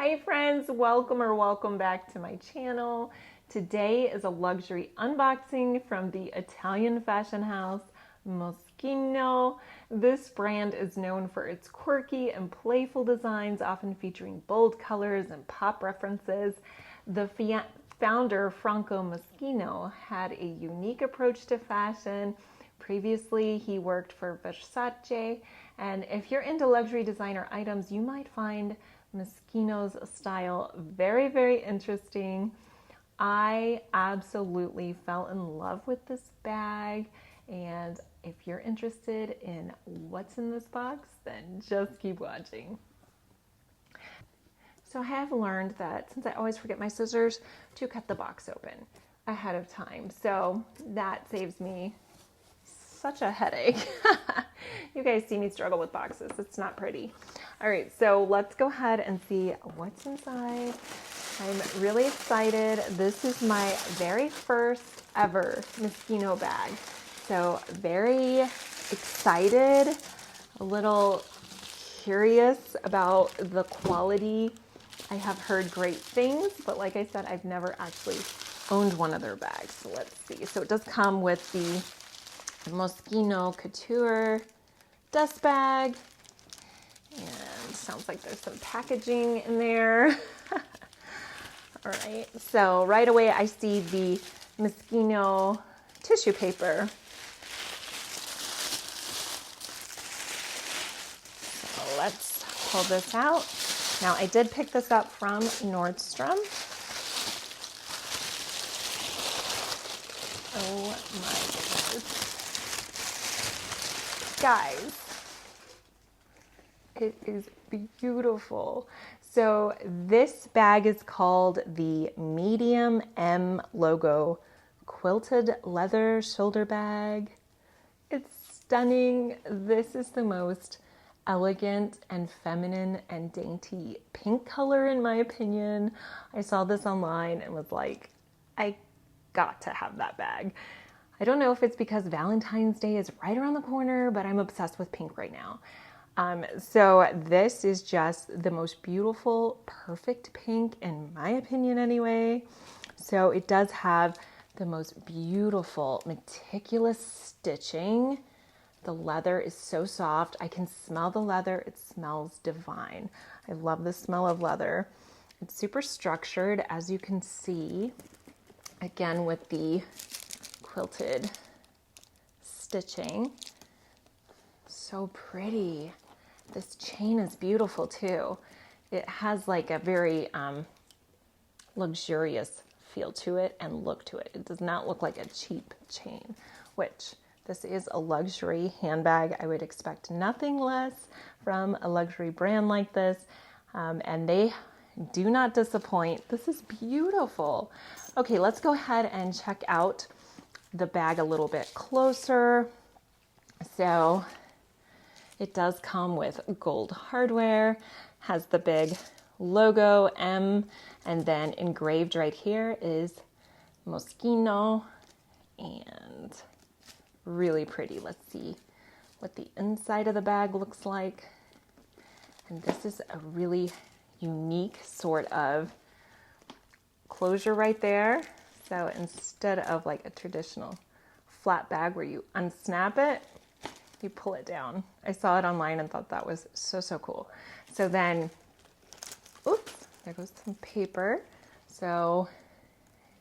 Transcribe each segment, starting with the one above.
Hi friends, welcome back to my channel. Today is a luxury unboxing from the Italian fashion house Moschino. This brand is known for its quirky and playful designs, often featuring bold colors and pop references. The founder, Franco Moschino, had a unique approach to fashion. Previously, he worked for Versace, and if you're into luxury designer items, you might find Moschino's style very, very interesting. I absolutely fell in love with this bag, and if you're interested in what's in this box, then just keep watching. So I have learned that since I always forget my scissors, to cut the box open ahead of time. So that saves me such a headache. You guys see me struggle with boxes. It's not pretty. All right, so let's go ahead and see what's inside. I'm really excited. This is my very first ever Moschino bag. So very excited, a little curious about the quality. I have heard great things, but like I said, I've never actually owned one of their bags. So let's see. So it does come with the Moschino Couture dust bag, and sounds like there's some packaging in there. All right, so right away I see the Moschino tissue paper. So let's pull this out. Now I did pick this up from Nordstrom. Oh my goodness. Guys, it is beautiful. So this bag is called the Medium M Logo Quilted Leather Shoulder Bag. It's stunning. This is the most elegant and feminine and dainty pink color in my opinion. I saw this online and was like, I got to have that bag. I don't know if it's because Valentine's Day is right around the corner, but I'm obsessed with pink right now. So this is just the most beautiful, perfect pink in my opinion anyway. So it does have the most beautiful, meticulous stitching. The leather is so soft. I can smell the leather. It smells divine. I love the smell of leather. It's super structured, as you can see, again with the quilted stitching. So pretty. This chain is beautiful too. It has like a very luxurious feel to it and look to it. It does not look like a cheap chain, which this is a luxury handbag. I would expect nothing less from a luxury brand like this, and they do not disappoint. This is beautiful. Okay, let's go ahead and check out the bag a little bit closer. So it does come with gold hardware, has the big logo M, and then engraved right here is Moschino, and really pretty. Let's see what the inside of the bag looks like. And this is a really unique sort of closure right there. So instead of like a traditional flat bag where you unsnap it, you pull it down. I saw it online and thought that was so cool. So then, oops, there goes some paper. So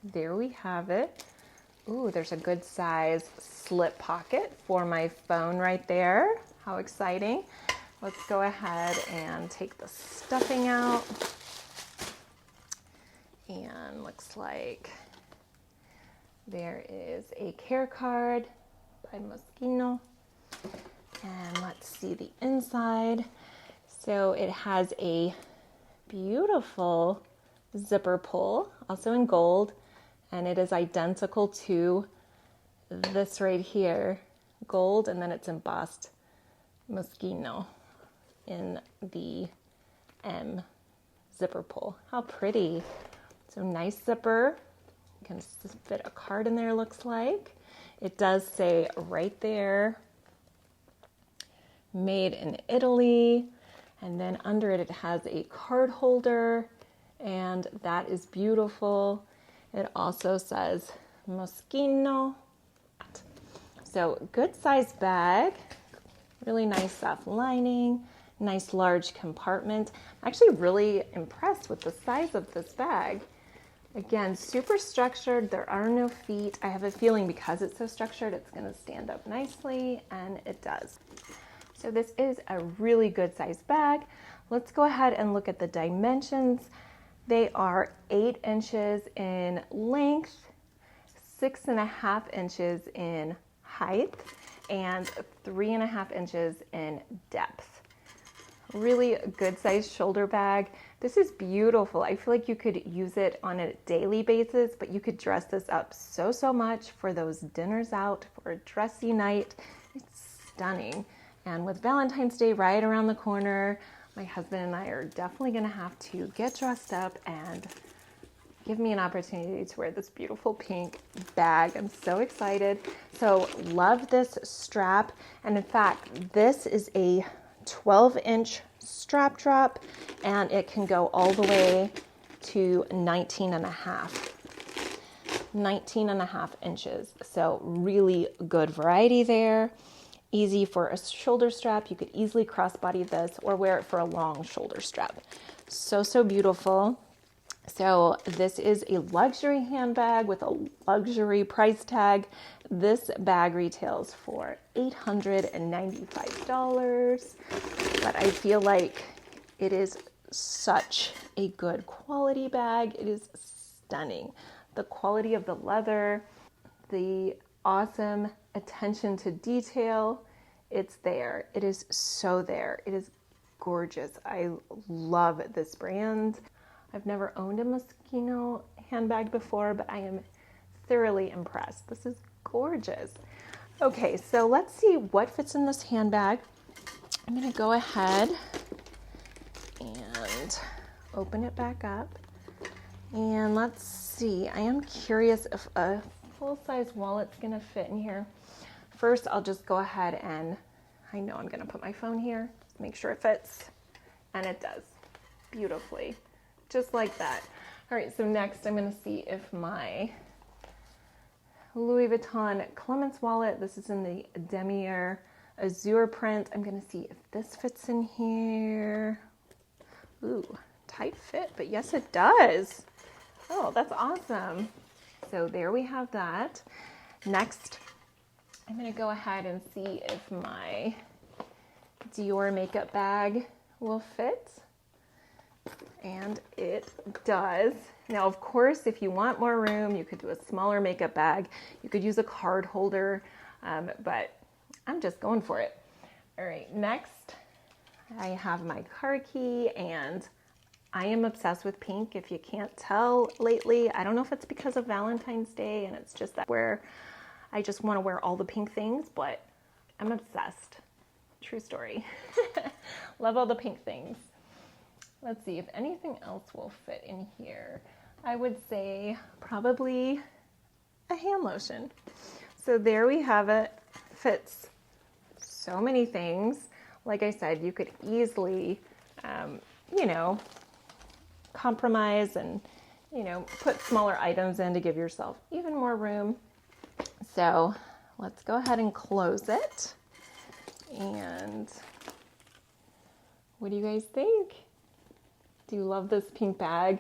there we have it. Ooh, there's a good size slip pocket for my phone right there. How exciting. Let's go ahead and take the stuffing out. And looks like there is a care card by Moschino. And let's see the inside. So it has a beautiful zipper pull, also in gold, and it is identical to this right here, gold, and then it's embossed Moschino in the M zipper pull. How pretty. So nice zipper. You can fit a card in there, looks like. It does say right there, made in Italy, And then under it, it has a card holder, and that is beautiful. It also says Moschino. So good size bag, really nice soft lining, nice large compartment. I'm actually really impressed with the size of this bag. Again, super structured. There are no feet. I have a feeling because it's so structured, it's going to stand up nicely, and it does. So this is a really good size bag. Let's go ahead and look at the dimensions. They are 8 inches in length, 6.5 inches in height, and 3.5 inches in depth. Really good size shoulder bag. This is beautiful. I feel like you could use it on a daily basis, but you could dress this up so much for those dinners out, for a dressy night. It's stunning. And with Valentine's Day right around the corner, my husband and I are definitely gonna have to get dressed up and give me an opportunity to wear this beautiful pink bag. I'm so excited. So love this strap. And in fact, this is a 12-inch strap drop, and it can go all the way to 19 and a half inches. So really good variety there. Easy for a shoulder strap. You could easily crossbody this or wear it for a long shoulder strap. So beautiful. So this is a luxury handbag with a luxury price tag. This bag retails for $895, but I feel like it is such a good quality bag. It is stunning. The quality of the leather, the awesome attention to detail, it's there. It is so there. It is gorgeous. I love this brand. I've never owned a Moschino handbag before, but I am thoroughly impressed. This is gorgeous. Okay, so let's see what fits in this handbag. I'm gonna go ahead and open it back up. And let's see, I am curious if a full-size wallet's gonna fit in here. First, I'll just go ahead and, I know I'm gonna put my phone here, make sure it fits, and it does beautifully. Just like that. All right, so next I'm gonna see if my Louis Vuitton Clemence wallet, this is in the Demier Azure print. I'm gonna see if this fits in here. Ooh, tight fit, but yes it does. Oh, that's awesome. So there we have that. Next, I'm gonna go ahead and see if my Dior makeup bag will fit. And it does. Now, of course, if you want more room, you could do a smaller makeup bag. You could use a card holder, but I'm just going for it. All right, next, I have my car key, and I am obsessed with pink. If you can't tell lately, I don't know if it's because of Valentine's Day, and it's just that where I just want to wear all the pink things, but I'm obsessed. True story. Love all the pink things. Let's see if anything else will fit in here. I would say probably a hand lotion. So there we have it. Fits so many things. Like I said, you could easily, compromise and, put smaller items in to give yourself even more room. So let's go ahead and close it. And what do you guys think? Do you love this pink bag?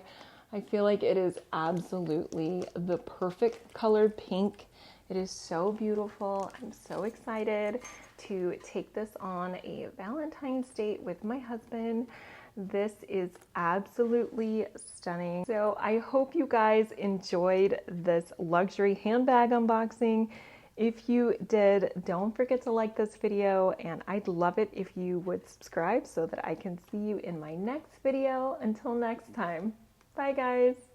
I feel like it is absolutely the perfect colored pink. It is so beautiful. I'm so excited to take this on a Valentine's date with my husband. This is absolutely stunning. So I hope you guys enjoyed this luxury handbag unboxing. If you did, don't forget to like this video, and I'd love it if you would subscribe so that I can see you in my next video. Until next time, bye guys.